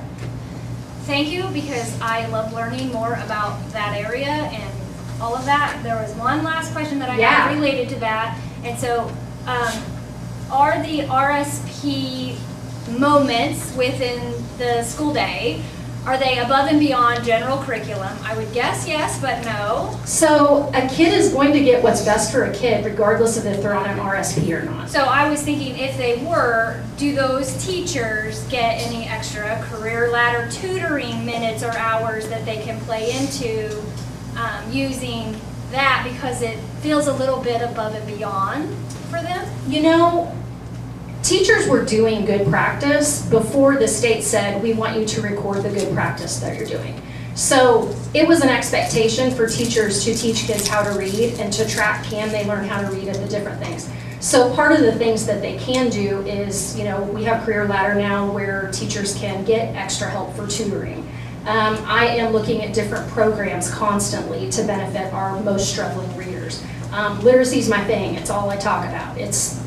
Thank you, because I love learning more about that area and all of that. There was one last question that I had related to that. And so are the RSP moments within the school day, are they above and beyond general curriculum? I would guess yes, but no. So a kid is going to get what's best for a kid regardless of if they're on an RSP or not. So I was thinking, if they were, do those teachers get any extra career ladder tutoring minutes or hours that they can play into using that, because it feels a little bit above and beyond for them? You know, teachers were doing good practice before the state said, we want you to record the good practice that you're doing. So it was an expectation for teachers to teach kids how to read and to track, can they learn how to read at the different things. So part of the things that they can do is, you know, we have Career Ladder now where teachers can get extra help for tutoring. I am looking at different programs constantly to benefit our most struggling readers. Literacy is my thing. It's all I talk about. It's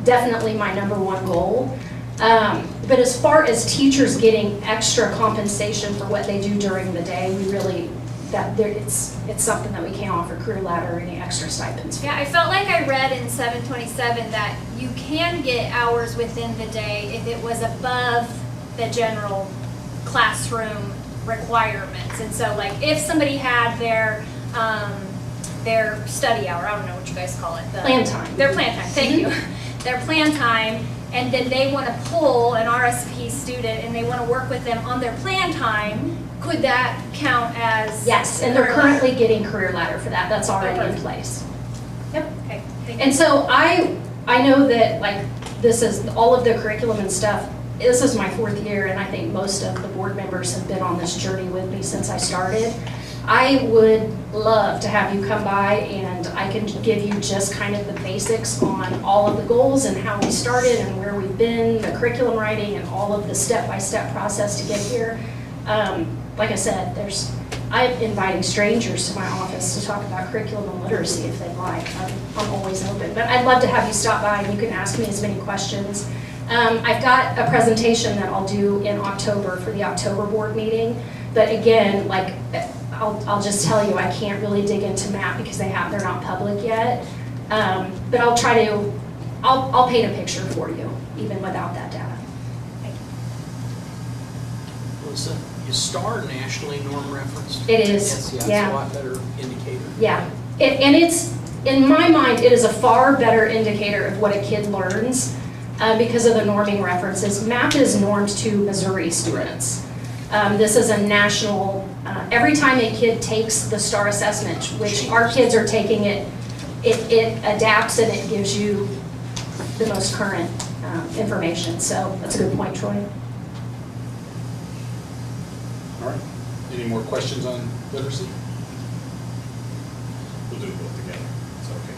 definitely my #1 goal. But as far as teachers getting extra compensation for what they do during the day, we really, it's something that we can't offer Career Ladder or any extra stipends. Yeah, I felt like I read in 727 that you can get hours within the day if it was above the general classroom requirements. And so, like, if somebody had their study hour, I don't know what you guys call it. Plan time. Their plan time, thank you. Their plan time, and then they want to pull an RSP student and they want to work with them on their plan time, could that count as? Yes, and they're currently getting Career Ladder for that. That's already in place. Yep. Okay. Thank you. And so I know that, like, this is all of the curriculum and stuff. This is my 4th year, and I think most of the board members have been on this journey with me since I started. I would love to have you come by and I can give you just kind of the basics on all of the goals and how we started and where we've been, the curriculum writing, and all of the step-by-step process to get here. Like I said, I'm inviting strangers to my office to talk about curriculum and literacy if they'd like. I'm always open, but I'd love to have you stop by and you can ask me as many questions. I've got a presentation that I'll do in October for the October board meeting, but again, like, I'll just tell you, I can't really dig into MAP because they're not public yet. But I'll try to, I'll paint a picture for you, even without that data. Thank you. Melissa, is STAR nationally norm referenced? It is, Yes, yeah. It's a lot better indicator. Yeah, and it's, in my mind, it is a far better indicator of what a kid learns because of the norming references. MAP is normed to Missouri students. This is a national, every time a kid takes the STAR assessment, which our kids are taking it, it adapts and it gives you the most current information. So that's a good point, Troy. All right. Any more questions on literacy? We'll do both together. Is that okay?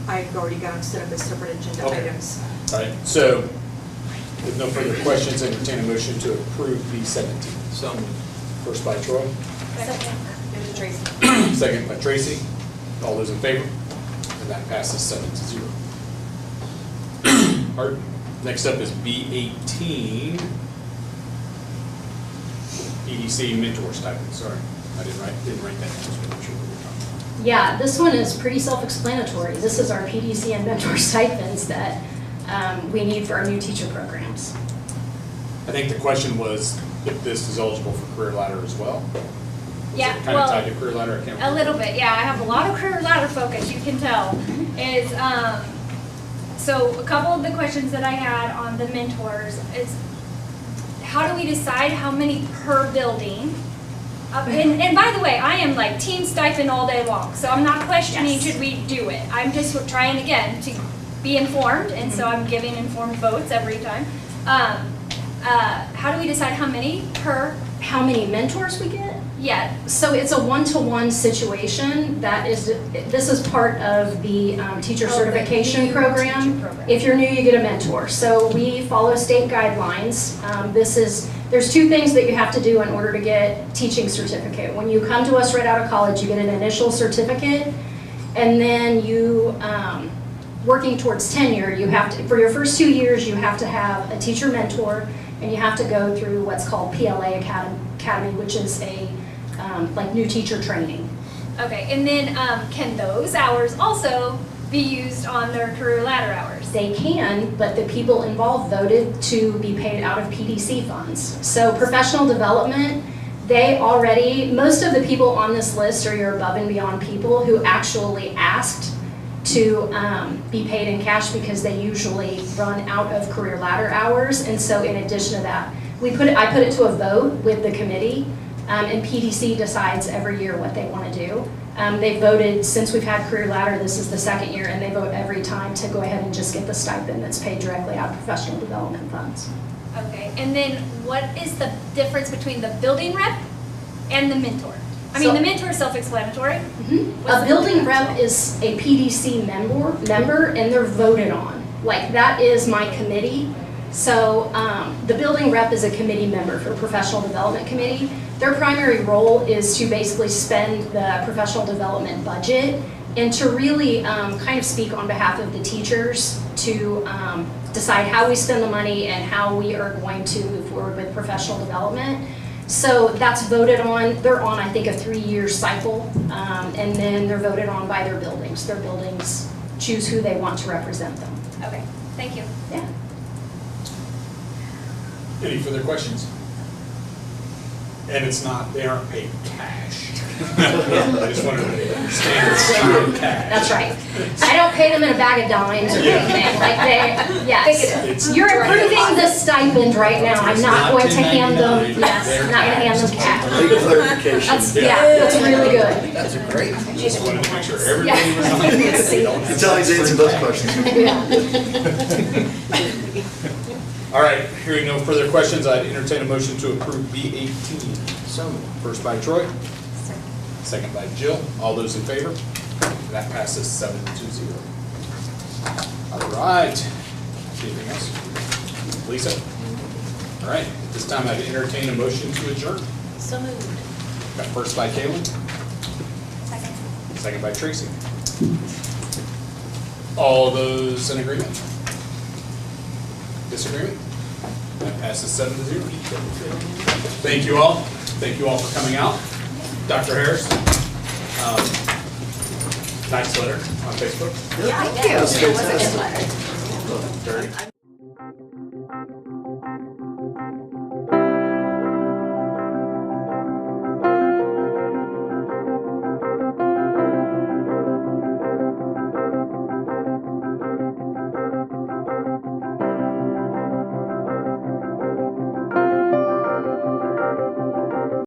I've already got them set up as separate agenda items. All right. So, with no further questions, entertain a motion to approve B17. So, first by Troy. Second. Tracy. Second by Tracy. All those in favor? And that passes 7-0. All right. Next up is B18. EDC mentor stipend. Sorry, I didn't write that down. Just to make sure what we're talking about. Yeah, this one is pretty self-explanatory. This is our PDC and mentor stipends that we need for our new teacher programs. I think the question was if this is eligible for Career Ladder as well. Yeah, Kind of tied to Career Ladder. I can't remember. A little bit, yeah. I have a lot of Career Ladder focus, you can tell. Is so a couple of the questions that I had on the mentors is, how do we decide how many per building? And by the way, I am like team stipend all day long, so I'm not questioning should we do it. I'm just trying again to be informed, and so I'm giving informed votes every time. How do we decide how many per how many mentors we get? Yeah. So it's a one-to-one situation. This is part of the teacher certification program. If you're new, you get a mentor. So we follow state guidelines. There's two things that you have to do in order to get teaching certificate. When you come to us right out of college, you get an initial certificate, and then you, working towards tenure, you have to, for your first 2 years, you have to have a teacher mentor, and you have to go through what's called PLA Academy, which is a like new teacher training. Okay, and then can those hours also be used on their career ladder hours? They can, but the people involved voted to be paid out of PDC funds. So professional development, most of the people on this list are your above and beyond people who actually asked to be paid in cash because they usually run out of career ladder hours. And so in addition to that, I put it to a vote with the committee, and PDC decides every year what they want to do. They voted, since we've had career ladder, this is the second year, and they vote every time to go ahead and just get the stipend that's paid directly out of professional development funds. Okay, and then what is the difference between the building rep and the mentor? I mean, the mentor is self-explanatory. A building rep is a PDC member, and they're voted on. Like, that is my committee. So the building rep is a committee member for professional development committee. Their primary role is to basically spend the professional development budget and to really kind of speak on behalf of the teachers to decide how we spend the money and how we are going to move forward with professional development. So that's voted on. They're on, I think, a 3-year cycle, and then they're voted on by their buildings. Their buildings choose who they want to represent them. Okay, thank you. Yeah. Any further questions? And they aren't paid cash. I just wanted to understand it's not cash. That's right. I don't pay them in a bag of dimes or anything. Like yes. You're approving the stipend right now. I'm not going to hand them, I'm not going to hand them cash. Legal clarification. That's really good. That's a great. Just wanted to make sure everybody was on it. It's always answered those questions. All right, hearing no further questions, I'd entertain a motion to approve B18. So, first by Troy. Second by Jill. All those in favor? That passes 7-0. All right. Anything else? Lisa? All right. At this time, I'd entertain a motion to adjourn. So moved. Got first by Kaylin. Second. Second by Tracy. All those in agreement? Disagreement? That passes 7-0. Thank you all. Thank you all for coming out. Dr. Harris, nice letter on Facebook. Yeah, thank you. It was a good letter.